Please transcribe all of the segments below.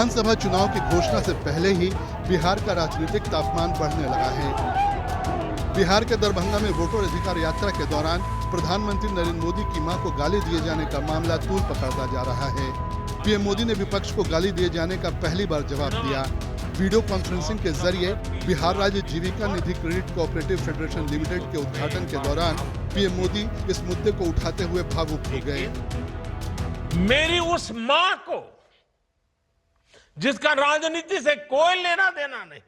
विधानसभा चुनाव की घोषणा से पहले ही बिहार का राजनीतिक तापमान बढ़ने लगा है। बिहार के दरभंगा में वोटर अधिकार यात्रा के दौरान प्रधानमंत्री नरेंद्र मोदी की मां को गाली दिए जाने का मामला तूल पकड़ता जा रहा है। पीएम मोदी ने विपक्ष को गाली दिए जाने का पहली बार जवाब दिया। वीडियो कॉन्फ्रेंसिंग के जरिए बिहार राज्य जीविका निधि क्रेडिट कोऑपरेटिव फेडरेशन लिमिटेड के उद्घाटन के दौरान पीएम मोदी इस मुद्दे को उठाते हुए भावुक हो गए। मेरी उस मां को, जिसका राजनीति से कोई लेना देना नहीं,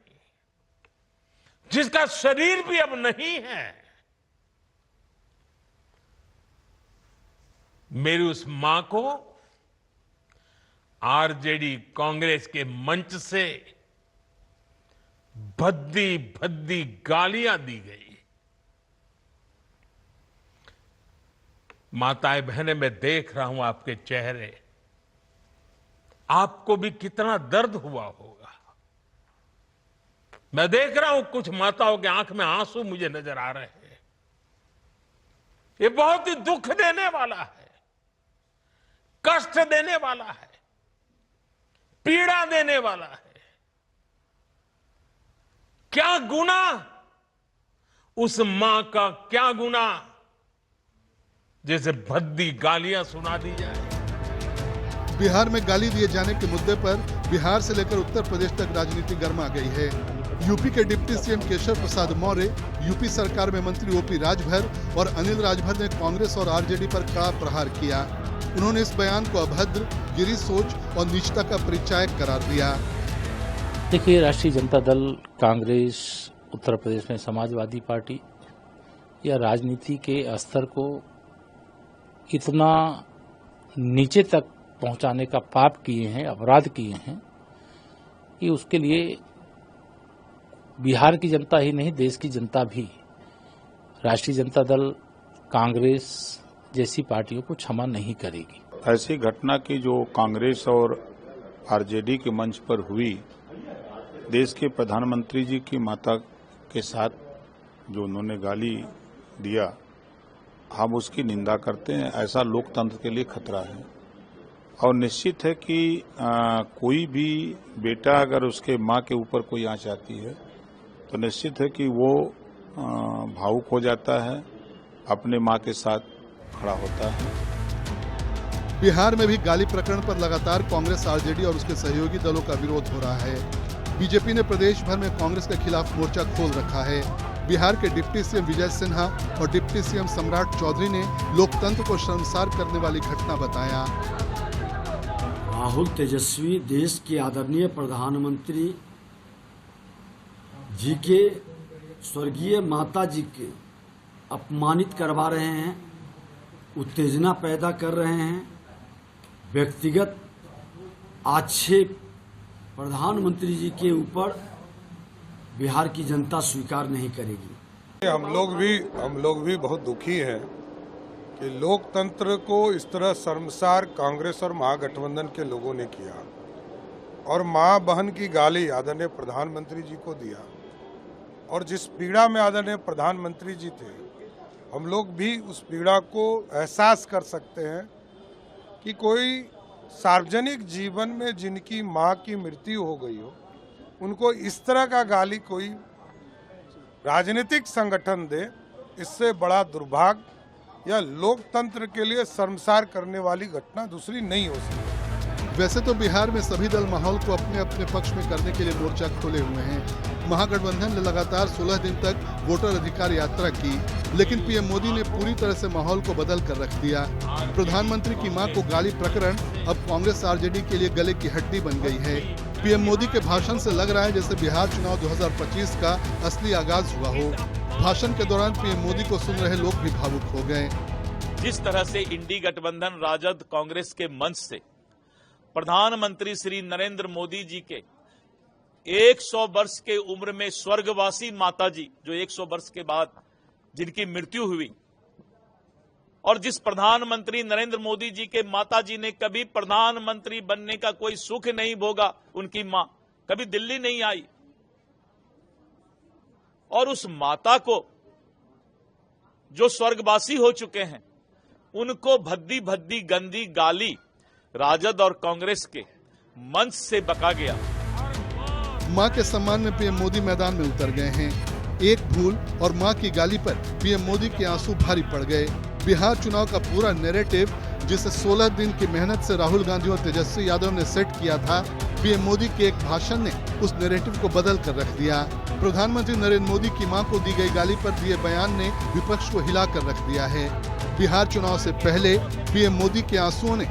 जिसका शरीर भी अब नहीं है, मेरी उस मां को आरजेडी कांग्रेस के मंच से भद्दी भद्दी गालियां दी गई। माताएं बहनें, मैं देख रहा हूं आपके चेहरे, आपको भी कितना दर्द हुआ होगा। मैं देख रहा हूं कुछ माताओं के आंख में आंसू मुझे नजर आ रहे हैं। ये बहुत ही दुख देने वाला है, कष्ट देने वाला है, पीड़ा देने वाला है। क्या गुना, उस मां का क्या गुना जैसे भद्दी गालियां सुना दी जाए। बिहार में गाली दिए जाने के मुद्दे पर बिहार से लेकर उत्तर प्रदेश तक राजनीति गर्मा गई है। यूपी के deputy CM Keshav Prasad Maurya, UP सरकार में मंत्री ओपी राजभर और अनिल राजभर ने कांग्रेस और आरजेडी पर कड़ा प्रहार किया। उन्होंने इस बयान को अभद्र, गिरी सोच और नीचता का परिचायक करार दिया। देखिए, राष्ट्रीय जनता दल, कांग्रेस, उत्तर प्रदेश में समाजवादी पार्टी या राजनीति के स्तर को इतना नीचे तक पहुंचाने का पाप किए हैं, अपराध किए हैं कि उसके लिए बिहार की जनता ही नहीं, देश की जनता भी राष्ट्रीय जनता दल, कांग्रेस जैसी पार्टियों को क्षमा नहीं करेगी। ऐसी घटना की जो कांग्रेस और आरजेडी के मंच पर हुई, देश के प्रधानमंत्री जी की माता के साथ जो उन्होंने गाली दिया, हम उसकी निंदा करते हैं। ऐसा लोकतंत्र के लिए खतरा है और निश्चित है कि कोई भी बेटा अगर उसके मां के ऊपर कोई आंच आती है तो निश्चित है कि वो भावुक हो जाता है, अपने मां के साथ खड़ा होता है। बिहार में भी गाली प्रकरण पर लगातार कांग्रेस, आरजेडी और उसके सहयोगी दलों का विरोध हो रहा है। बीजेपी ने प्रदेश भर में कांग्रेस के खिलाफ मोर्चा खोल रखा है। बिहार के डिप्टी सीएम विजय सिन्हा और डिप्टी सीएम सम्राट चौधरी ने लोकतंत्र को शर्मसार करने वाली घटना बताया। राहुल तेजस्वी देश के आदरणीय प्रधानमंत्री जी के स्वर्गीय माता जी के अपमानित करवा रहे हैं, उत्तेजना पैदा कर रहे हैं। व्यक्तिगत आक्षेप प्रधानमंत्री जी के ऊपर बिहार की जनता स्वीकार नहीं करेगी। हम लोग भी बहुत दुखी हैं कि लोकतंत्र को इस तरह शर्मसार कांग्रेस और महागठबंधन के लोगों ने किया और मां बहन की गाली आदरणीय प्रधानमंत्री जी को दिया। और जिस पीड़ा में आदरणीय प्रधानमंत्री जी थे, हम लोग भी उस पीड़ा को एहसास कर सकते हैं कि कोई सार्वजनिक जीवन में जिनकी मां की मृत्यु हो गई हो, उनको इस तरह का गाली कोई राजनीतिक संगठन दे, इससे बड़ा दुर्भाग्य या लोकतंत्र के लिए शर्मसार करने वाली घटना दूसरी नहीं हो सकती। वैसे तो बिहार में सभी दल माहौल को अपने अपने पक्ष में करने के लिए मोर्चा खोले हुए हैं। महागठबंधन ने लगातार 16 दिन तक वोटर अधिकार यात्रा की, लेकिन पीएम मोदी ने पूरी तरह से माहौल को बदल कर रख दिया। प्रधानमंत्री की मां को गाली प्रकरण अब कांग्रेस, आरजेडी के लिए गले की हड्डी बन गई है। पीएम मोदी के भाषण से लग रहा है जैसे बिहार चुनाव 2025 का असली आगाज हुआ हो। भाषण के दौरान पीएम मोदी को सुन रहे लोग भी भावुक हो गए। जिस तरह से इंडी गठबंधन राजद कांग्रेस के मंच से प्रधानमंत्री श्री नरेंद्र मोदी जी के 100 वर्ष के उम्र में स्वर्गवासी माता जी, जो 100 वर्ष के बाद जिनकी मृत्यु हुई, और जिस प्रधानमंत्री नरेंद्र मोदी जी के माता जी ने कभी प्रधानमंत्री बनने का कोई सुख नहीं भोगा, उनकी मां कभी दिल्ली नहीं आई, और उस माता को जो स्वर्गवासी हो चुके हैं, उनको भद्दी भद्दी गंदी गाली राजद और कांग्रेस के मंच से बका गया। मां के सम्मान में पीएम मोदी मैदान में उतर गए हैं। एक भूल और मां की गाली पर पीएम मोदी के आंसू भारी पड़ गए। बिहार चुनाव का पूरा नैरेटिव जिसे 16 दिन की मेहनत से राहुल गांधी और तेजस्वी यादव ने सेट किया था, पीएम मोदी के एक भाषण ने उस नैरेटिव को बदल कर रख दिया। प्रधानमंत्री नरेंद्र मोदी की मां को दी गई गाली पर दिए बयान ने विपक्ष को हिला कर रख दिया है। बिहार चुनाव से पहले पीएम मोदी के आंसुओं ने